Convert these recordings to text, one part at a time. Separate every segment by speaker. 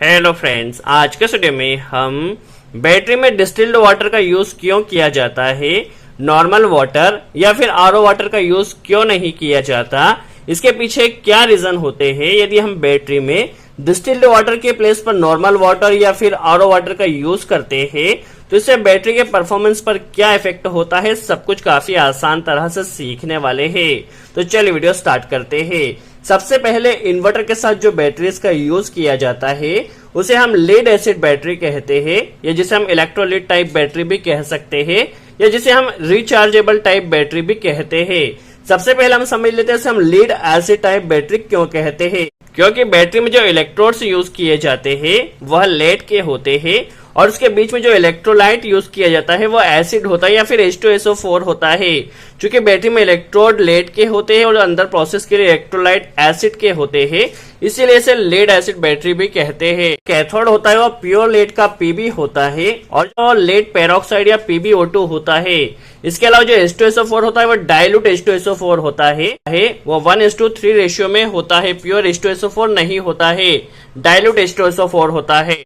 Speaker 1: Hello friends, आज के video में हम बैटरी में डिस्टिल्ड वाटर का यूज क्यों किया जाता है, नॉर्मल वाटर या फिर आरओ वाटर का यूज क्यों नहीं किया जाता, इसके पीछे क्या रीजन होते हैं। यदि हम बैटरी में डिस्टिल्ड वाटर के प्लेस पर नॉर्मल वाटर या फिर आरओ वाटर का यूज करते हैं तो इससे बैटरी के परफॉर्मेंस पर क्या इफेक्ट होता है, सब कुछ काफी आसान तरह से सीखने वाले हैं। तो चलिए वीडियो स्टार्ट करते हैं। सबसे पहले इन्वर्टर के साथ जो बैटरीज का यूज किया जाता है उसे हम लेड एसिड बैटरी कहते हैं, या जिसे हम इलेक्ट्रोलाइट टाइप बैटरी भी कह सकते हैं, या जिसे हम रिचार्जेबल टाइप बैटरी भी कहते हैं। सबसे पहले हम समझ लेते हैं हम लीड एसिड टाइप बैटरी क्यों कहते हैं। क्योंकि बैटरी में जो इलेक्ट्रोड्स यूज किए जाते हैं वह लेड के होते हैं और उसके बीच में जो इलेक्ट्रोलाइट यूज किया जाता है वो एसिड होता है या फिर H2SO4 होता है। चूंकि बैटरी में इलेक्ट्रोड लेड के होते हैं और अंदर प्रोसेस के लिए इलेक्ट्रोलाइट एसिड के होते हैं, इसीलिए इसे लेड एसिड बैटरी भी कहते हैं। कैथोड होता है वो प्योर लेड का Pb होता है और जो लेड पेरोक्साइड या PbO2 होता है। इसके अलावा जो H2SO4 होता है वो डाइल्यूट H2SO4 होता है, वो 1:3 रेशियो में होता है। प्योर H2SO4 नहीं होता है, डाइल्यूट H2SO4 होता है।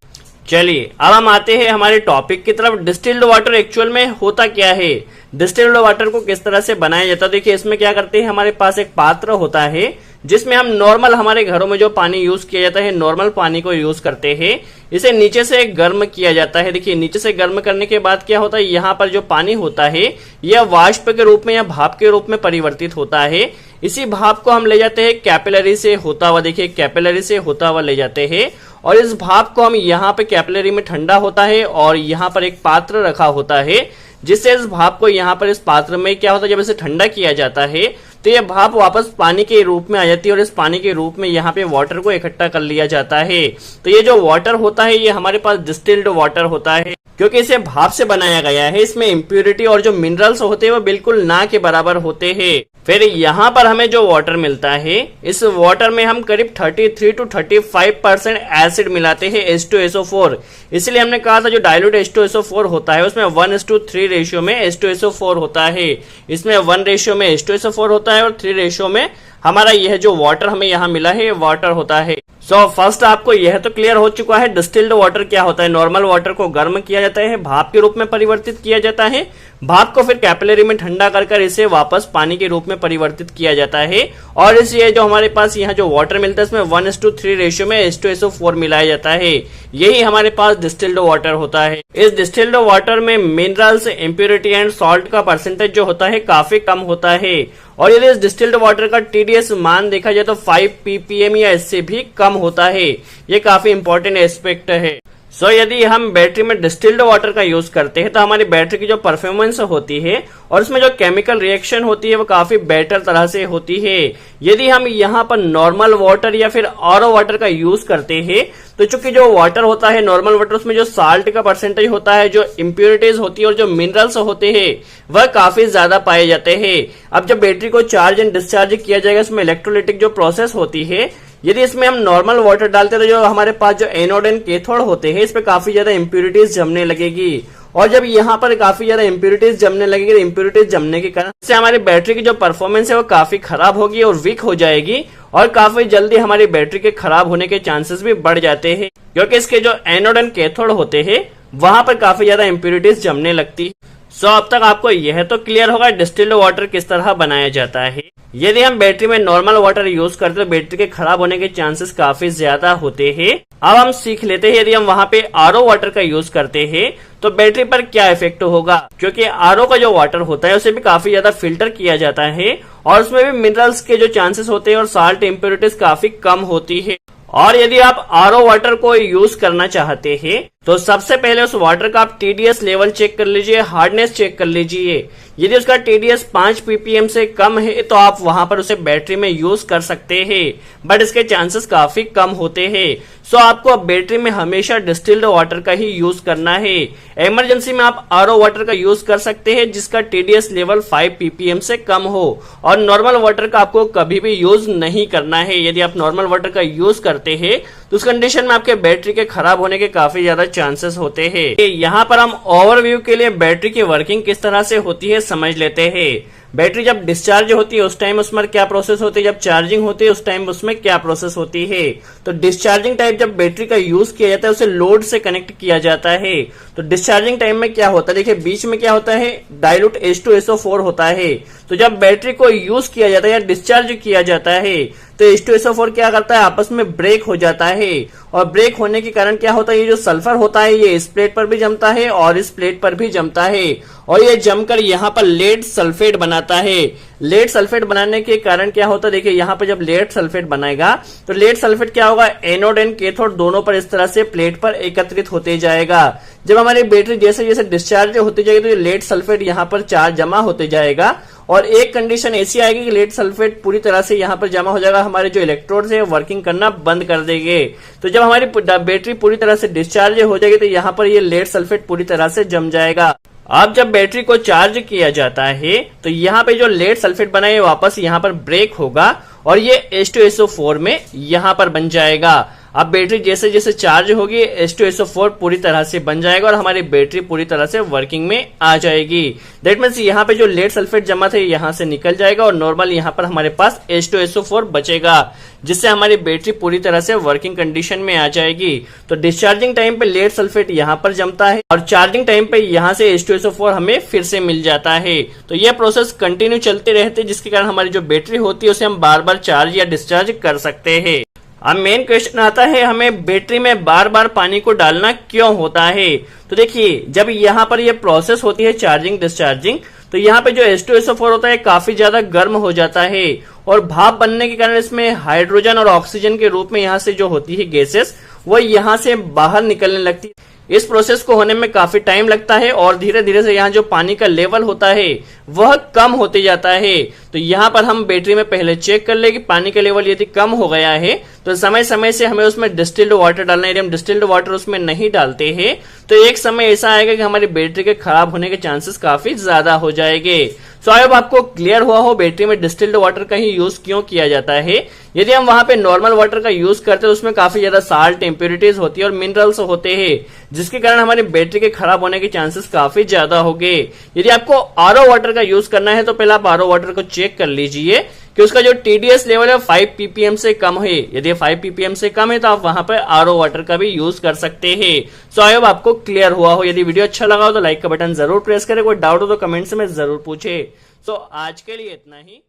Speaker 1: चलिए अब हम आते हैं हमारे टॉपिक की तरफ। डिस्टिल्ड वाटर एक्चुअल में होता क्या है, डिस्टिल्ड वाटर को किस तरह से बनाया जाता है। देखिए इसमें क्या करते हैं, हमारे पास एक पात्र होता है जिसमें हम नॉर्मल हमारे घरों में जो पानी यूज किया जाता है नॉर्मल पानी को यूज करते हैं। इसे नीचे से गर्म किया जाता है। देखिए नीचे से गर्म करने के बाद क्या होता है, यहाँ पर जो पानी होता है यह वाष्प के रूप में या भाप के रूप में परिवर्तित होता है। इसी भाप को हम ले जाते हैं कैपिलरी से होता हुआ, देखिए कैपिलरी से होता हुआ ले जाते हैं और इस भाप को हम यहाँ पे कैपिलरी में ठंडा होता है और यहाँ पर एक पात्र रखा होता है जिससे इस भाप को यहाँ पर इस पात्र में क्या होता है, जब इसे ठंडा किया जाता है तो यह भाप वापस पानी के रूप में आ जाती है और इस पानी के रूप में यहाँ पे वाटर को इकट्ठा कर लिया जाता है। तो ये जो वाटर होता है ये हमारे पास डिस्टिल्ड वाटर होता है क्योंकि इसे भाप से बनाया गया है। इसमें इम्प्यूरिटी और जो मिनरल्स होते हैं वो बिल्कुल ना के बराबर होते हैं। फिर यहाँ पर हमें जो वाटर मिलता है इस वाटर में हम करीब 33 से 35% एसिड मिलाते हैं H2SO4। इसलिए हमने कहा था जो डाइल्यूट H2SO4 होता है उसमें 1:3 रेशियो में H2SO4 होता है। इसमें 1 रेशियो में H2SO4 होता है और 3 रेशियो में हमारा यह जो वाटर हमें यहाँ मिला है वाटर होता है। सो फर्स्ट आपको यह तो क्लियर हो चुका है डिस्टिल्ड वाटर क्या होता है। नॉर्मल वाटर को गर्म किया जाता है, भाप के रूप में परिवर्तित किया जाता है, भाप को फिर कैपिलरी में ठंडा कर इसे वापस पानी के रूप में परिवर्तित किया जाता है और इस ये जो हमारे पास यहाँ जो वाटर मिलता है इसमें 1:3 रेशियो में H2SO4 मिलाया जाता है। यही हमारे पास डिस्टिल्ड वाटर होता है। इस डिस्टिल्ड वाटर में मिनरल्स, इम्प्योरिटी एंड सॉल्ट का परसेंटेज जो होता है काफी कम होता है और यदि इस डिस्टिल्ड वाटर का TDS मान देखा जाए तो 5 ppm या इससे भी कम होता है। ये काफी इंपॉर्टेंट एस्पेक्ट है। सो यदि हम बैटरी में डिस्टिल्ड वाटर का यूज करते हैं तो हमारी बैटरी की जो परफॉर्मेंस होती है और उसमें जो केमिकल रिएक्शन होती है वो काफी बेटर तरह से होती है। यदि हम यहाँ पर नॉर्मल वाटर या फिर आरओ वाटर का यूज करते हैं तो चूंकि जो वाटर होता है नॉर्मल वाटर उसमें जो साल्ट का परसेंटेज होता है, जो इम्प्योरिटीज होती है और जो मिनरल्स होते हैं वह काफी ज्यादा पाए जाते हैं। अब जब बैटरी को चार्ज एंड डिस्चार्ज किया जाएगा इसमें इलेक्ट्रोलाइटिक जो प्रोसेस होती है, यदि इसमें हम नॉर्मल वाटर डालते तो जो हमारे पास जो एनोड एंड कैथोड होते हैं इस पे काफी ज्यादा इम्प्योरिटीज जमने लगेगी और जब यहाँ पर काफी ज्यादा इम्प्योरिटीज जमने लगेगी तो इम्प्योरिटीज जमने के कारण से हमारी बैटरी की जो परफॉर्मेंस है वो काफी खराब होगी और वीक हो जाएगी और काफी जल्दी हमारी बैटरी के खराब होने के चांसेस भी बढ़ जाते हैं क्योंकि इसके जो एनोड एंड कैथोड होते हैं वहां पर काफी ज्यादा इम्प्योरिटीज जमने लगती है। सो अब तक आपको यह तो क्लियर होगा डिस्टिल्ड वाटर किस तरह बनाया जाता है। यदि हम बैटरी में नॉर्मल वाटर यूज करते तो बैटरी के खराब होने के चांसेस काफी ज्यादा होते हैं। अब हम सीख लेते हैं यदि हम वहां पे आरओ वाटर का यूज करते हैं तो बैटरी पर क्या इफेक्ट होगा। क्योंकि आरओ का जो वाटर होता है उसे भी काफी ज्यादा फिल्टर किया जाता है और उसमें भी मिनरल्स के जो चांसेस होते हैं और साल्ट इम्प्योरिटीज काफी कम होती है। और यदि आप आरओ वाटर को यूज करना चाहते हैं तो सबसे पहले उस वाटर का आप TDS लेवल चेक कर लीजिए, हार्डनेस चेक कर लीजिए। यदि उसका TDS 5 ppm से कम है तो आप वहां पर उसे बैटरी में यूज कर सकते हैं, बट इसके चांसेस काफी कम होते हैं। सो आपको बैटरी में हमेशा डिस्टिल्ड वाटर का ही यूज करना है। इमरजेंसी में आप आरओ वाटर का यूज कर सकते हैं जिसका TDS लेवल 5 ppm से कम हो और नॉर्मल वाटर का आपको कभी भी यूज नहीं करना है। यदि आप नॉर्मल वाटर का यूज करते हैं तो उस कंडीशन में आपके बैटरी के खराब होने के काफी ज्यादा चांसेस होते हैं। यहाँ पर हम ओवरव्यू के लिए बैटरी की वर्किंग किस तरह से होती है समझ लेते हैं। बैटरी जब डिस्चार्ज होती है उस टाइम उसमें क्या प्रोसेस होती है, जब चार्जिंग होती है उस टाइम उसमें क्या प्रोसेस होती है। तो डिस्चार्जिंग टाइप जब बैटरी का यूज किया जाता है उसे लोड से कनेक्ट किया जाता है। तो डिस्चार्जिंग टाइम में क्या होता है, देखिए बीच में क्या होता है, डाइल्यूट H2SO4 होता है। तो जब बैटरी को यूज किया जाता है या डिस्चार्ज किया जाता है तो H2SO4 क्या करता है, आपस में ब्रेक हो जाता है। और ब्रेक होने के कारण क्या होता है, ये जो सल्फर होता है ये इस प्लेट पर भी जमता है और इस प्लेट पर भी जमता है और ये जमकर यहाँ पर लेड सल्फेट बनाता है। लेड सल्फेट बनाने के कारण क्या होता है, देखिए यहाँ पर जब लेड सल्फेट बनाएगा तो लेड सल्फेट क्या होगा, एनोड एंड कैथोड दोनों पर इस तरह से प्लेट पर एकत्रित होते जाएगा। जब हमारी बैटरी जैसे जैसे डिस्चार्ज होती जाएगी तो ये लेड सल्फेट यहाँ पर चार्ज जमा होते जाएगा और एक कंडीशन ऐसी आएगी कि लेड सल्फेट पूरी तरह से यहाँ पर जमा हो जाएगा, हमारे जो इलेक्ट्रोड है वर्किंग करना बंद कर देंगे। तो जब हमारी बैटरी पूरी तरह से डिस्चार्ज हो जाएगी तो यहाँ पर ये लेड सल्फेट पूरी तरह से जम जाएगा। अब जब बैटरी को चार्ज किया जाता है तो यहाँ पे जो लेड सल्फेट बना है वापस यहाँ पर ब्रेक होगा और ये H2SO4 में यहाँ पर बन जाएगा। अब बैटरी जैसे जैसे चार्ज होगी H2SO4 पूरी तरह से बन जाएगा और हमारी बैटरी पूरी तरह से वर्किंग में आ जाएगी। दैट मीन्स यहाँ पे जो लेड सल्फेट जमा थे यहाँ से निकल जाएगा और नॉर्मल यहाँ पर हमारे पास H2SO4 बचेगा, जिससे हमारी बैटरी पूरी तरह से वर्किंग कंडीशन में आ जाएगी। तो डिस्चार्जिंग टाइम पे लेड सल्फेट यहाँ पर जमता है और चार्जिंग टाइम पे यहाँ से H2SO4 हमें फिर से मिल जाता है। तो यह प्रोसेस कंटिन्यू चलते रहते हैं, जिसके कारण हमारी जो बैटरी होती है उसे हम बार बार चार्ज या डिस्चार्ज कर सकते हैं। अब मेन क्वेश्चन आता है, हमें बैटरी में बार बार पानी को डालना क्यों होता है। तो देखिए जब यहाँ पर ये प्रोसेस होती है चार्जिंग डिस्चार्जिंग तो यहाँ पे जो H2SO4 होता है काफी ज्यादा गर्म हो जाता है और भाप बनने के कारण इसमें हाइड्रोजन और ऑक्सीजन के रूप में यहाँ से जो होती है गैसेस वो यहाँ से बाहर निकलने लगती है। इस प्रोसेस को होने में काफी टाइम लगता है और धीरे धीरे से यहाँ जो पानी का लेवल होता है वह कम होते जाता है। तो यहाँ पर हम बैटरी में पहले चेक कर ले कि पानी का लेवल यदि कम हो गया है तो समय समय से हमें उसमें डिस्टिल्ड वाटर डालना है। यदि हम डिस्टिल्ड वाटर उसमें नहीं डालते हैं तो एक समय ऐसा आएगा कि हमारी बैटरी के खराब होने के चांसेस काफी ज्यादा हो जाएंगे। सो आई होप आपको क्लियर हुआ हो बैटरी में डिस्टिल्ड वाटर का ही यूज क्यों किया जाता है। यदि हम वहां पे नॉर्मल वाटर का यूज करते हैं उसमें काफी ज्यादा साल्ट, इम्प्योरिटीज होती है और मिनरल्स होते हैं, जिसके कारण हमारी बैटरी के खराब होने के चांसेस काफी ज्यादा होंगे। यदि आपको आरओ वाटर का यूज करना है तो पहले आप आरओ वाटर को चेक कर लीजिए कि उसका जो TDS लेवल है 5 ppm से कम है। यदि 5 ppm से कम है तो आप वहां पर आरओ वाटर का भी यूज कर सकते हैं। सो आई होप आपको क्लियर हुआ हो। यदि वीडियो अच्छा लगा हो तो लाइक का बटन जरूर प्रेस करें, कोई डाउट हो तो कमेंट्स में जरूर पूछे। सो आज के लिए इतना ही।